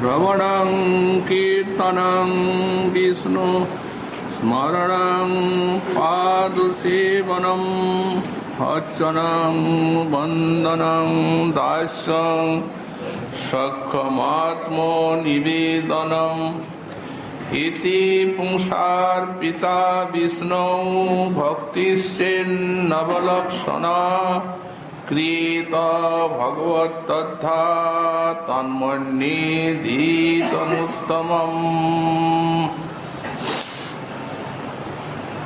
শ্রবণং কীর্তনং বিষ্ণু স্মরণং পাদসেবনম অর্চনং বন্দনং দাস্যং সখ্যমাত্মনিবেদনম ইতি পুংসার্পিতা বিষ্ণু ভক্তিশ্চেন্নবলক্ষণা ক্রিয়েত ভগবত্তথা তন্মন্যেধিতমুত্তমম।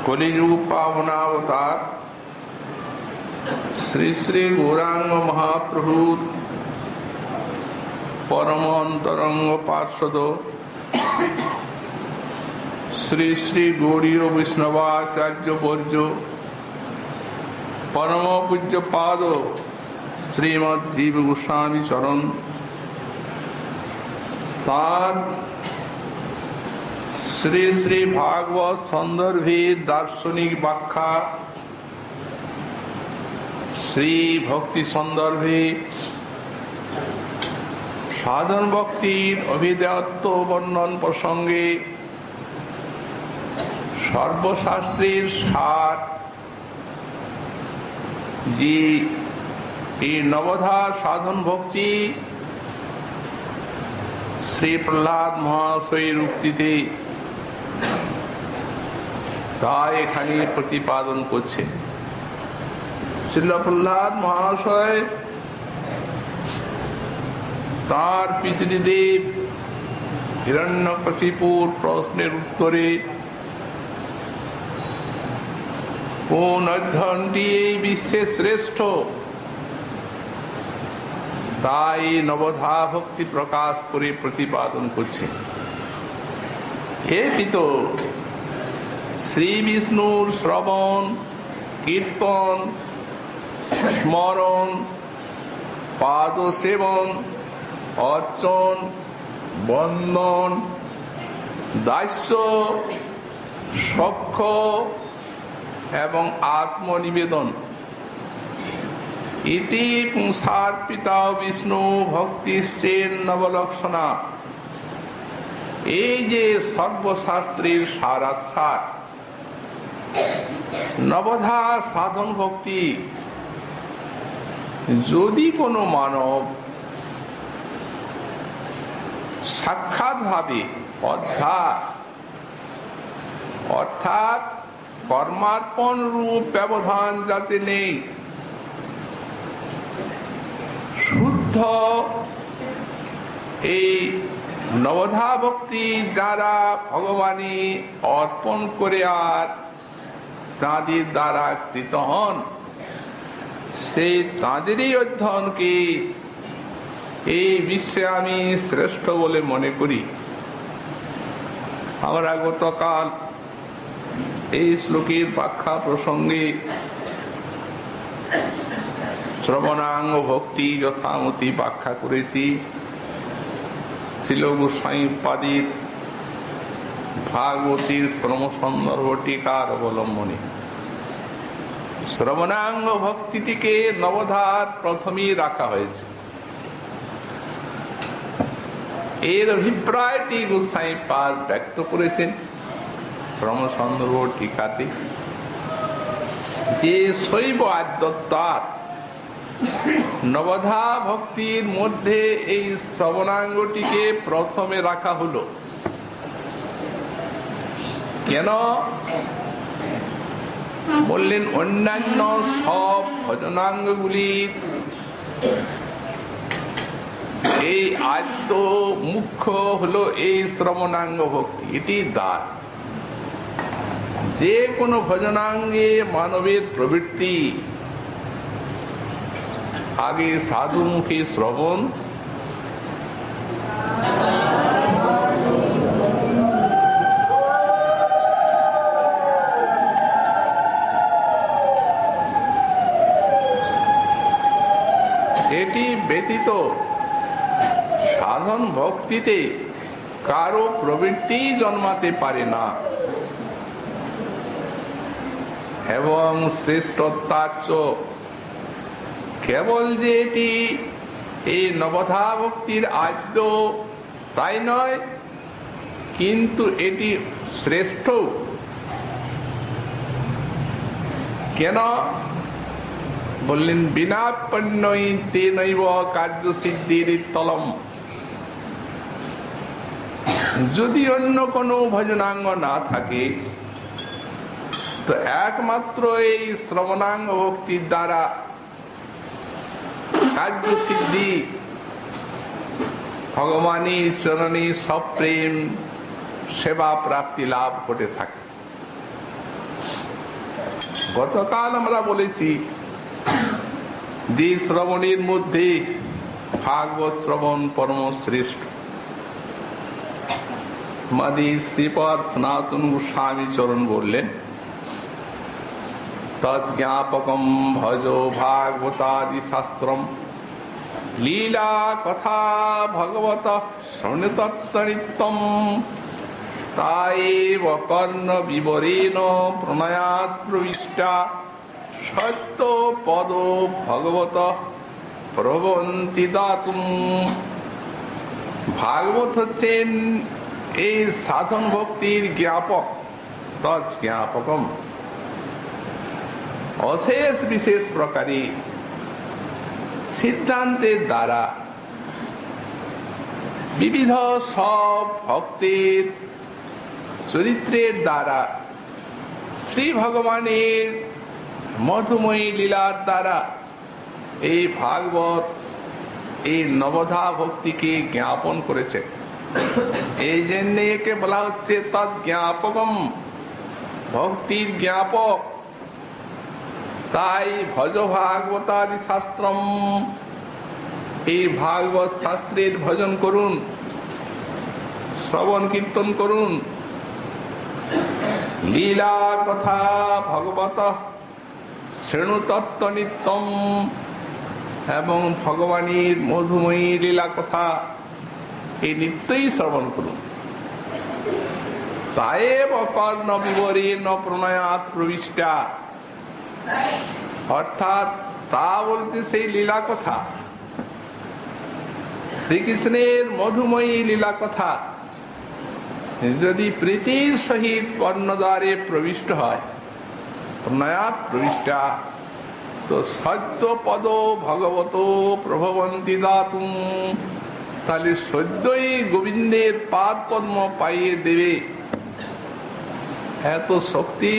কলিযুগ পাবনাবতার শ্রী শ্রী গৌরাঙ্গ মহাপ্রভুর পরম অন্তরঙ্গ পার্ষদ শ্রী শ্রী গৌড়ীয় বৈষ্ণবাচার্য বর্য পরম পূজ্য পাদ শ্রীমৎ জীব গোস্বামী চরণ, তার শ্রী শ্রী ভাগবত সন্দর্ভের দার্শনিক ব্যাখ্যা, শ্রী ভক্তি সন্দর্ভে সাধন ভক্তির অভিদেয়ত্ব বর্ণন প্রসঙ্গে সর্বশাস্ত্রের সার যে এই নবধা সাধন ভক্তি শ্রী প্রহ্লাদ মহাশয়ের উক্তিতে তা এখানে প্রতিপাদন করছে। শ্রীল প্রহ্লাদ মহাশয় তার পিতৃদেব হিরণ্যকশিপুর প্রশ্নের উত্তরে কোন অধ্যয়নটি এই বিশ্বের শ্রেষ্ঠ তাই নবধা ভক্তি প্রকাশ করে প্রতিপাদন করছে। হে পিত, শ্রী বিষ্ণুর শ্রবণ কীর্তন স্মরণ পাদ সেবন অর্চন বন্দন দাস্য সখ্য এবং আত্মনিবেদন ইতি পুংসার্পিতা বিষ্ণু ভক্তিশ্চেন্নবলক্ষণা, এই যে সর্বশাস্ত্রের সারাৎসার নবধা সাধন ভক্তি, যদি কোনো মানব সাক্ষাৎ ভাবে অর্থাৎ কর্মার্পণ রূপ ব্যবধান যাতে নেই, শুদ্ধ এই নবধা ভক্তি যারা ভগবানই অর্পণ করে আর তাঁদের দ্বারা কৃত হন, সেই তাঁদেরই অধ্যয়নকে এই বিশ্বে আমি শ্রেষ্ঠ বলে মনে করি। আমরা গতকাল এই শ্লোকের ব্যাখ্যা প্রসঙ্গে শ্রবণাঙ্গ ভক্তি যথামতি ব্যাখ্যা করেছি। শ্রীল গোস্বামী পাদের ভাগবতীর ক্রমসন্দর্ভ টিকার অবলম্বনে শ্রবণাঙ্গ ভক্তিটিকে নবধার প্রথমেই রাখা হয়েছে। এর অভিপ্রায়টি গোস্বামী পাদ ব্যক্ত করেছেন ক্রমসন্দর্ভ টিকাতে, যে শৈব আদ্যত্বার নবধা ভক্তির মধ্যে এই শ্রবণাঙ্গটিকে প্রথমে রাখা হলো। কেন বললেন? অন্যান্য সব ভজনাঙ্গগুলির এই আদ্য মুখ্য হলো এই শ্রবণাঙ্গ ভক্তি, এটি দ্বার। যে কোনো ভজনাঙ্গে মানবের প্রবৃত্তি আগে সাধুমুখী শ্রবণ, এটি ব্যতীত সাধন ভক্তিতে কারো প্রবৃত্তি জন্মাতে পারে না। এবং শ্রেষ্ঠতার্চ কেবল যে এটি এই নবধা ভক্তির আদ্য তাই নয়, কিন্তু এটি শ্রেষ্ঠ। কেন বললেন? বিনা পণ্যই তেনৈব কার্যসিদ্ধির তলম। যদি অন্য কোনো ভজনাঙ্গ না থাকে তো একমাত্র এই শ্রবণাঙ্গ ভক্তির দ্বারা কার্যসিদ্ধি, ভগবানের চরণে সপ্রেম সেবা প্রাপ্তি লাভ ঘটে থাকে। গতকাল আমরা বলেছি যে শ্রবণের মধ্যে ভাগবত শ্রবণ পরম শ্রেষ্ঠ। মাদি শ্রীপদ সনাতন গোস্বামী চরণ বললেন, তজ্ঞাপকম ভজো ভাগবতাদি শাস্ত্রম লীলা কথা ভগবত শৃণুতত্ত্বনিত্যম তায়েব কর্ণ বিবরেণ প্রণয়াৎ প্রবিষ্টা সত্য পদ ভগবত প্রবন্তি দাতুম। ভাগবত হচ্ছেন এই সাধন ভক্তির জ্ঞাপক। তজ্ঞাপকম অশেষ বিশেষ প্রকারে সিদ্ধান্তের দ্বারা বিবিধ সব ভক্তের চরিত্রের দ্বারা শ্রী ভগবানের মধুময়ী লীলার দ্বারা এই ভাগবত এই নবধা ভক্তিকে জ্ঞাপন করেছে। এই জন্য একে বলা হচ্ছে তজ্ঞাপকম, ভক্তির জ্ঞাপক। তাই ভজ ভাগবতাদি শাস্ত্রম, এই ভাগবত শাস্ত্রের ভজন করুন, শ্রবণ কীর্তন করুন। লীলা কথা ভগবত শৃণুতত্ত্ব নিত্যম, এবং ভগবানের মধুময়ী লীলা কথা এই নিত্যই শ্রবণ করুন। তায়েব কর্ণ বিবরেণ প্রণয়াৎ প্রবিষ্টা, অর্থাৎ তা বলতে সেই লীলা কথা, শ্রীকৃষ্ণের মধুময়ী লীলা কথা যদি প্রীতির সহিত কর্ণদ্বারে প্রবিষ্ট হয়, প্রণয়াৎ প্রবিষ্টা, তো সত্য পদ ভগবত প্রভবন্তি দাতুম, তাহলে সদ্যই গোবিন্দের পাদ পদ্ম পাইয়ে দেবে। এত শক্তি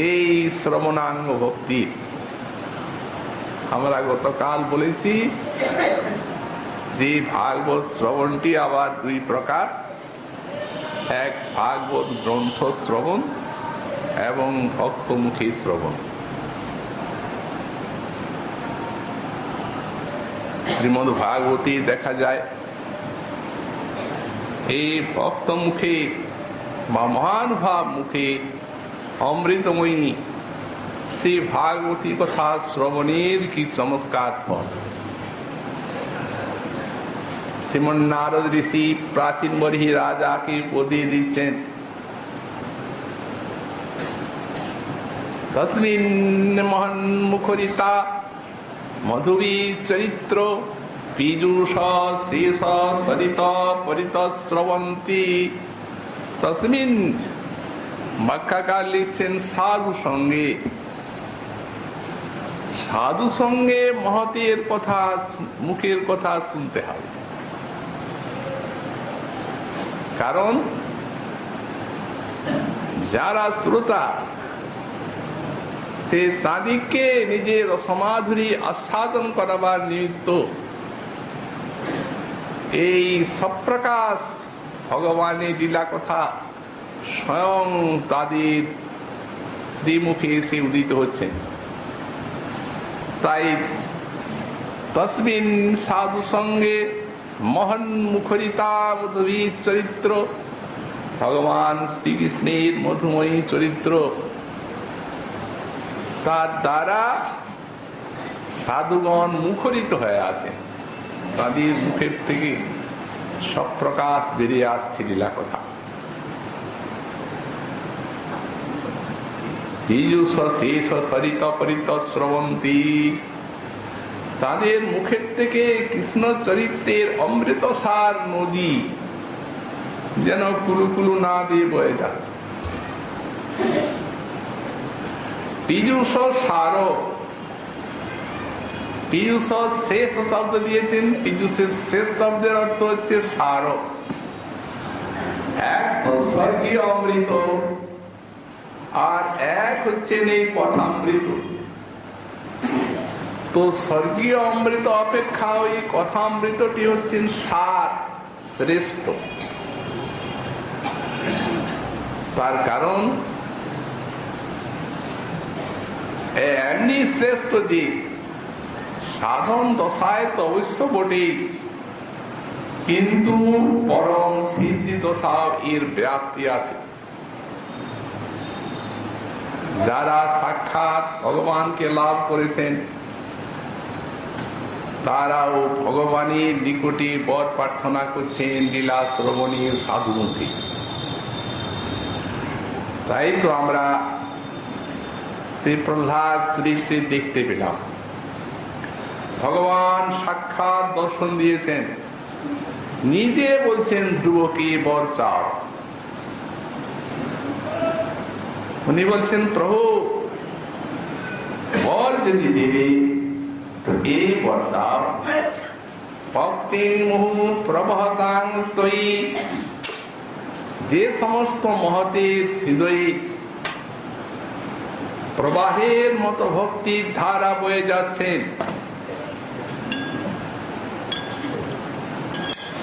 এই শ্রবণাঙ্গ ভক্তি। আমরা গতকাল বলেছি যে ভাগবত শ্রবণটি আবার দুই প্রকার, এক ভাগবত গ্রন্থ শ্রবণ এবং ভক্তমুখী শ্রবণ। শ্রীমদ্ ভাগবতী দেখা যায় এই ভক্ত মুখে বা মহানুভাব মুখে অমৃতময়ী শ্রী ভাগবতী কথা শ্রবণের কি চমৎকার পথ। শ্রীমন নারদ ঋষি প্রাচীন বরহি রাজাকে উপদেশ দিচ্ছেন, তস্মিন মহান মুখরিতা মধুবী চরিত্র পীযূষ শেষ সরিত পরিত শ্রবন্তী। তস্মিন ব্যাখ্যাকার লিখছেন সাধু সঙ্গে, সাধু সঙ্গে মহতের কথা, মুখের কথা শুনতে হবে। কারণ যারা শ্রোতা সে তাদেরকে নিজের সমাধুরী আস্বাদন করাবার নিমিত্ত এই সপ্রকাশ ভগবানের লীলা কথা স্বয়ং তাদের শ্রীমুখে এসে উদিত হচ্ছে। তাই তস্মিন সাধু সঙ্গে মহান মুখরিতা মধুবী চরিত্র, ভগবান শ্রীকৃষ্ণের মধুময়ী চরিত্র, তার দ্বারা সাধুগণ মুখরিত হয়ে আছে, তাদের মুখের থেকে সব প্রকাশ বেরিয়ে আসছে লীলা কথা। পীযূষ শেষ সরিত পরিত শ্রবন্তী, তাদের মুখের থেকে কৃষ্ণ চরিত্রের অমৃতসার নদী যেন কুলুকুলু না দিয়ে বয়ে যাচ্ছে। পীযূষ সার, পীযূষ শেষ শব্দ দিয়েছেন, পীযূষের শেষ শব্দের অর্থ হচ্ছে সার। এক তো স্বর্গীয় অমৃত, আর এক হচ্ছেন এই কথামৃত। তো স্বর্গীয় অমৃত অপেক্ষা ওই কথামৃতটি হচ্ছেন সার, শ্রেষ্ঠ। তার কারণ এমনি শ্রেষ্ঠ যে সাধন দশায় তো অবশ্য বটেই, কিন্তু পরম সিদ্ধি দশাও এর ব্যাপ্তি আছে। যারা সাক্ষাৎ ভগবানকে লাভ করেছেন তারাও ভগবানের নিকটে বর প্রার্থনা করছেন লীলা শ্রবণীর সাধুমুখী। তাই তো আমরা শ্রী প্রহ্লাদ চরিত্রে দেখতে পেলাম ভগবান সাক্ষাৎ দর্শন দিয়েছেন, নিজে বলছেন ধ্রুবকে বর চাও। উনি বলছেন প্রভু বর যদি দেবে তো এই বর দাও, ভক্তি মুহু প্রবহতাং তয়ি, যে সমস্ত মহতের হৃদয়ে প্রবাহের মতো ভক্তির ধারা বয়ে যাচ্ছেন,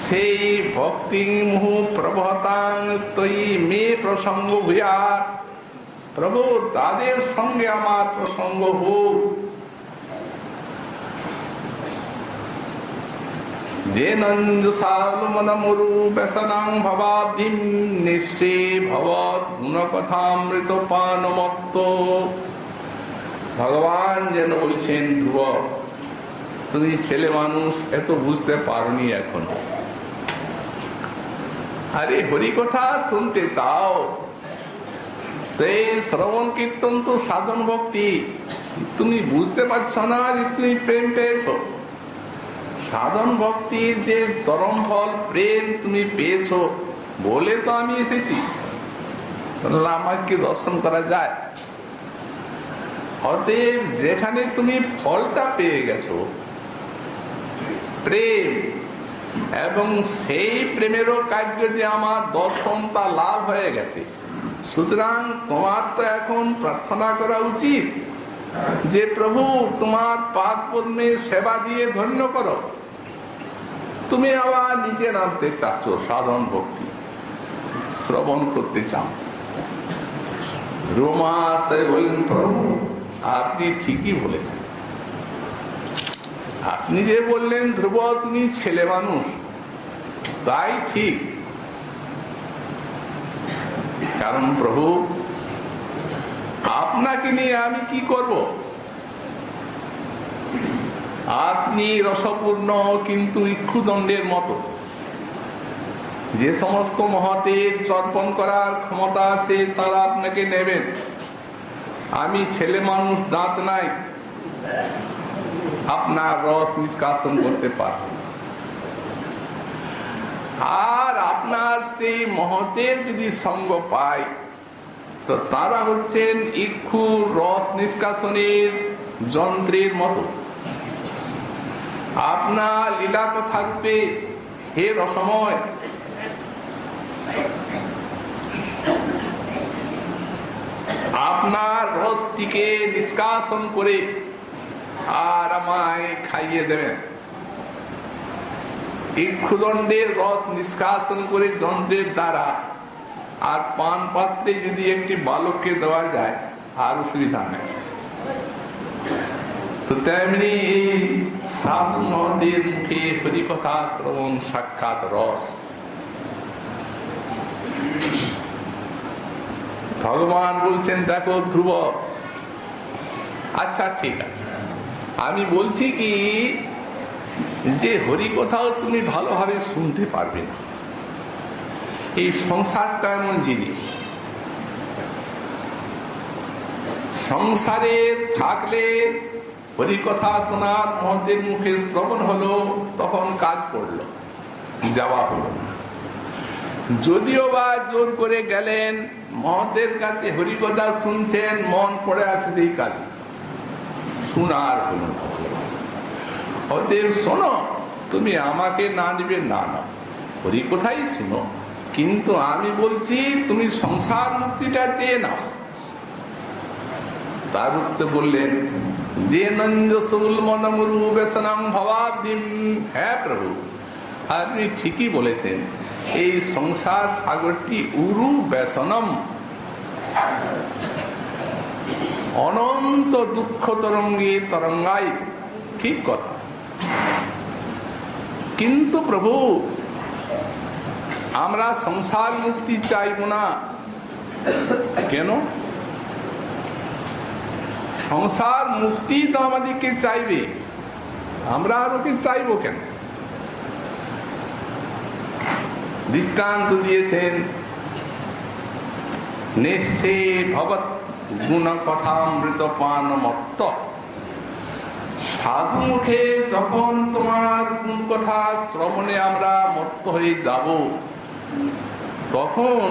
সেই ভক্তি মুহু প্রবহতাং তয়ি মে প্রসঙ্গ ভূয়াৎ, প্রভু তাদের সঙ্গে আমার প্রসঙ্গ হোক। যে নঞ্জসালমনমরু ব্যসনাং ভবাব্ধিম নিঃশ্রে ভবৎ গুণকথামৃত পানমত্ত। ভগবান যেন বলছেন ধ্রুব তুমি ছেলে মানুষ, এত বুঝতে পারোনি এখন। আরে হরিকথা শুনতে চাও, শ্রবণ কীর্তন তো সাধন ভক্তি। তুমি বুঝতে পারছো না যে তুমি প্রেম পেয়েছো। সাধন ভক্তির যে চরম ফল প্রেম তুমি পেয়েছো বলে তো আমি এসেছি, আমাকে দর্শন করা যায়। অতএব যেখানে তুমি ফলটা পেয়ে গেছো প্রেম, এবং সেই প্রেমেরও কার্য যে আমার দর্শন তা লাভ হয়ে গেছে, সুতরাং তোমার তো এখন প্রার্থনা করা উচিত যে প্রভু তোমার পাদ পদ্মে সেবা দিয়ে ধন্য করো। তুমি আবার নিচে নামতে চাচ্ছ, সাধন ভক্তি শ্রবণ করতে চাও। রোমাসে বললেন প্রভু আপনি ঠিকই বলেছেন। আপনি যে বললেন ধ্রুব তুমি ছেলে মানুষ, তাই ঠিক। কারণ প্রভু আপনাকে নিয়ে আমি কি করব? আপনি রসপূর্ণ কিন্তু ইক্ষুদণ্ডের মতো। যে সমস্ত মহতের চর্পণ করার ক্ষমতা আছে তারা আপনাকে নেবেন। আমি ছেলে মানুষ, দাঁত নাই, আপনার রস নিষ্কাশন করতে পারব। আর আপনার সেই মহতের যদি সঙ্গ পাই তো তারা হচ্ছেন ইক্ষু রস নিষ্কাশনের যন্ত্রের মতো। আপনার লীলা তো থাকবে হে রসময়। আপনার রসটিকে নিষ্কাশন করে আর আমায় খাইয়ে দেবেন। ইক্ষুদণ্ডের রস নিষ্কাশন করে যন্ত্রের দ্বারা, আর পান পাত্রে যদি একটি বালককে দেওয়া যায় আর অসুবিধা নেই। তো তেমনি এই সাধু মহতের মুখে হরিকথা শ্রবণ সাক্ষাৎ রস। ভগবান বলছেন দেখো ধ্রুব, আচ্ছা ঠিক আছে, আমি বলছি কি যে হরিকথাও তুমি ভালোভাবে শুনতে পারবে না। এই সংসারটা এমন জিনিস, সংসারে থাকলে হরিকথা শোনার মহতের মুখে শ্রবণ হলো, তখন কাজ পড়লো, যাওয়া হলো না। যদিও বা জোর করে গেলেন, মহতের কাছে হরিকথা শুনছেন, মন পড়ে আছে সেই কাজে, শোনার হলো না। অতএব শোনো, তুমি আমাকে না দিবে না নাও, হরিকথাই শুনো, কিন্তু আমি বলছি তুমি সংসার মুক্তিটা চেয়ে নাও। তার উত্তরে বললেন যে নন্দসুল মনমুরু বেসনম ভবাব্দিম, হ্যাঁ প্রভু আপনি ঠিকই বলেছেন, এই সংসার সাগরটি উরু বেসনম, অনন্ত দুঃখ তরঙ্গে তরঙ্গাই, ঠিক কথা। কিন্তু প্রভু আমরা সংসার মুক্তি চাইব না কেন? সংসার মুক্তি তো আমাদেরকে চাইবে, আমরা আর ওকে চাইব কেন? দৃষ্টান্ত দিয়েছেন, নেশে ভগৎ গুণ কথামৃত পান মত্ত, সাধু মুখে যখন তোমার গুণ কথা শ্রবণে আমরা মত্ত হয়ে যাব, তখন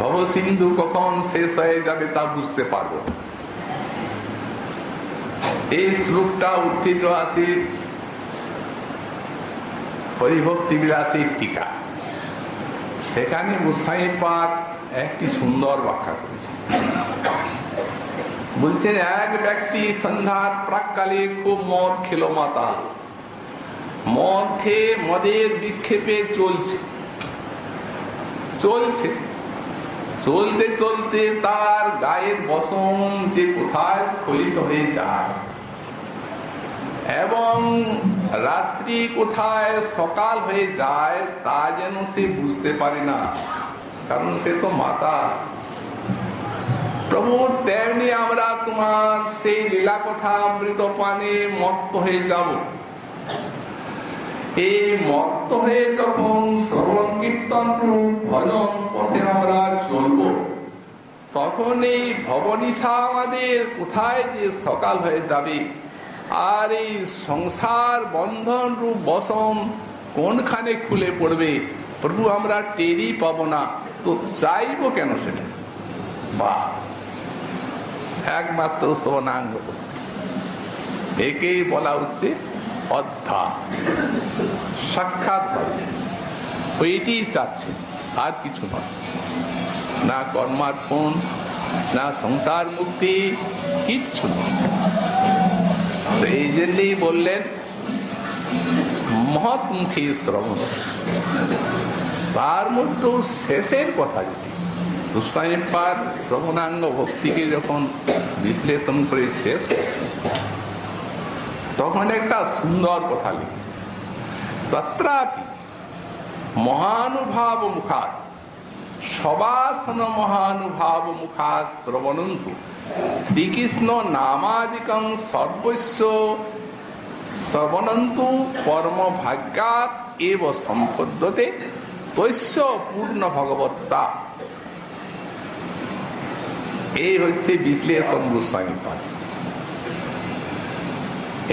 ভবসিন্ধু কখন শেষ হয়ে যাবে তা বুঝতে পারবো। এই শ্লোকটা উদ্ধৃত আছে হরিভক্তি বিলাসী টিকা, সেখানে গোসাইপাদ একটি সুন্দর ব্যাখ্যা করেছে। বলছেন এক ব্যক্তি সন্ধ্যার প্রাককালে খুব মদ খেলো, মাতাল, মদ খেয়ে মদের বিক্ষেপে চলছে, চলতে চলতে তার গায়ের বসন যে কোথায় স্খলিত হয়ে যায় এবং রাত্রি কোথায় সকাল হয়ে যায় তা যেন সে বুঝতে পারে না, কারণ সে তো মাতাল। প্রভু তেমনি আমরা তোমার সেই লীলা কথা অমৃত পানে মত্ত হয়ে যাব। এই মত্ত হয়ে যখন শ্রবণ কীর্তন ভজন পথে আমরা চলব, তখন এই ভবনিশা আমাদের কোথায় যে সকাল হয়ে যাবে, আর এই সংসার বন্ধন রূপ বসন কোনখানে খুলে পড়বে প্রভু আমরা টেরই পাবো না, তো চাইবো কেন সেটা? বা একমাত্র শ্রবণাঙ্গ, একেই বলা হচ্ছে অধ্যা, সাক্ষাৎ ওইটি চাচ্ছে, আর কিছু নয়, না কর্মার্পণ, না সংসার মুক্তি, কিচ্ছু নয়। তো এই জন্যই বললেন মহৎমুখী শ্রবণ। তার মধ্যে শেষের কথা যেটি গোস্বামীপাদ শ্রবণাঙ্গ ভক্তিকে যখন বিশ্লেষণ করে শেষ করছে, তখন একটা সুন্দর কথা লিখছে, তত্রাপি মহানুভাব মুখাৎ সবাসন মহানুভাব মুখাৎ শ্রবণন্তু শ্রীকৃষ্ণ নামাদিকং সর্বস্ব শ্রবণন্তু পরম ভাগ্যাৎ এব সম্পদ্যতে তস্য পূর্ণ ভগবত্তা। এই হচ্ছে বিশ্লেষণ গোস্বামীপাদ।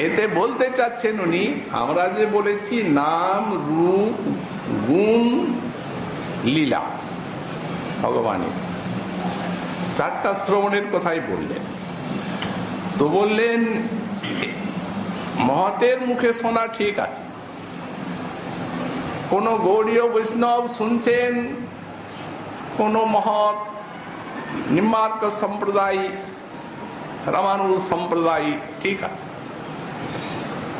এতে বলতে চাচ্ছেন উনি, আমরা যে বলেছি নাম রূপ গুণ লীলা ভগবানের চারটা শ্রবণের কথাই বললেন। তো বললেন মহতের মুখে শোনা ঠিক আছে, কোন গৌড়ীয় বৈষ্ণব শুনছেন, কোন মহৎ নিম্বার্ক সম্প্রদায়, রামানুজ সম্প্রদায়, ঠিক আছে।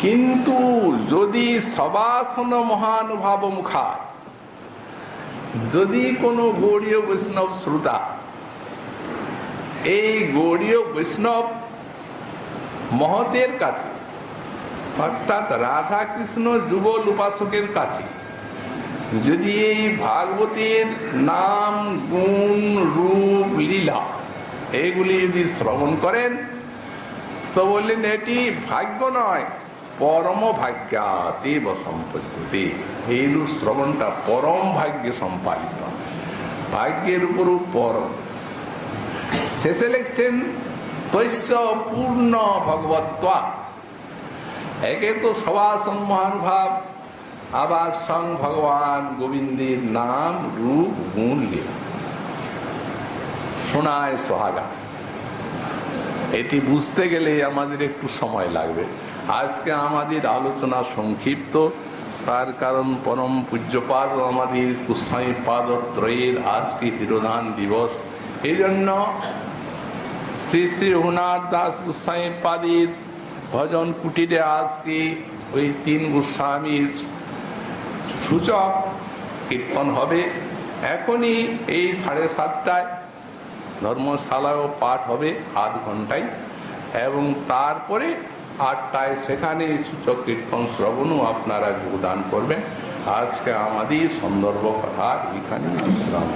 কিন্তু যদি সবাসন মহানুভাব মুখা, যদি কোন গৌড়ীয় বৈষ্ণব শ্রোতা এই গৌড়ীয় বৈষ্ণব মহতের কাছে অর্থাৎ রাধা কৃষ্ণ যুগল উপাসকের কাছে যদি এই ভাগবতের নাম গুণ রূপ লীলা এইগুলি যদি শ্রবণ করেন, তো বললেন এটি ভাগ্য নয়, পরম ভাগ্যাতেব সম্পদ্যতে, এইরূপ শ্রবণটা পরম ভাগ্যে সম্পাদিত, ভাগ্যের উপরও পরম। শেষে লিখছেন তৈস্য পূর্ণ ভগবত্বা। একে তো সবাসং মহানুভাব, আবার স্বয়ং ভগবান গোবিন্দের নাম রূপ গুণ লীলা শোনায় সোহাগা। এটি বুঝতে গেলে আমাদের একটু সময় লাগবে। আজকে আমাদের আলোচনা সংক্ষিপ্ত, তার কারণ পরম পূজ্যপাদ আমাদের গোস্বামী পাদত্রয়ের আজকে তিরোধান দিবস। এই জন্য শ্রী শ্রী রঘুনাথ দাস গোস্বামী পাদের ভজন কুটিরে আজকে ওই 3 গোস্বামীর সূচক কীর্তন হবে। এখনই এই 7:30টায় ধর্মশালাও পাঠ হবে আধ ঘন্টায়, এবং তারপরে 8টায় সেখানে সূচক কীর্তন শ্রবণও আপনারা যোগদান করবেন। আজকে আমাদের সন্দর্ভ কথা এখানে বিশ্রাম।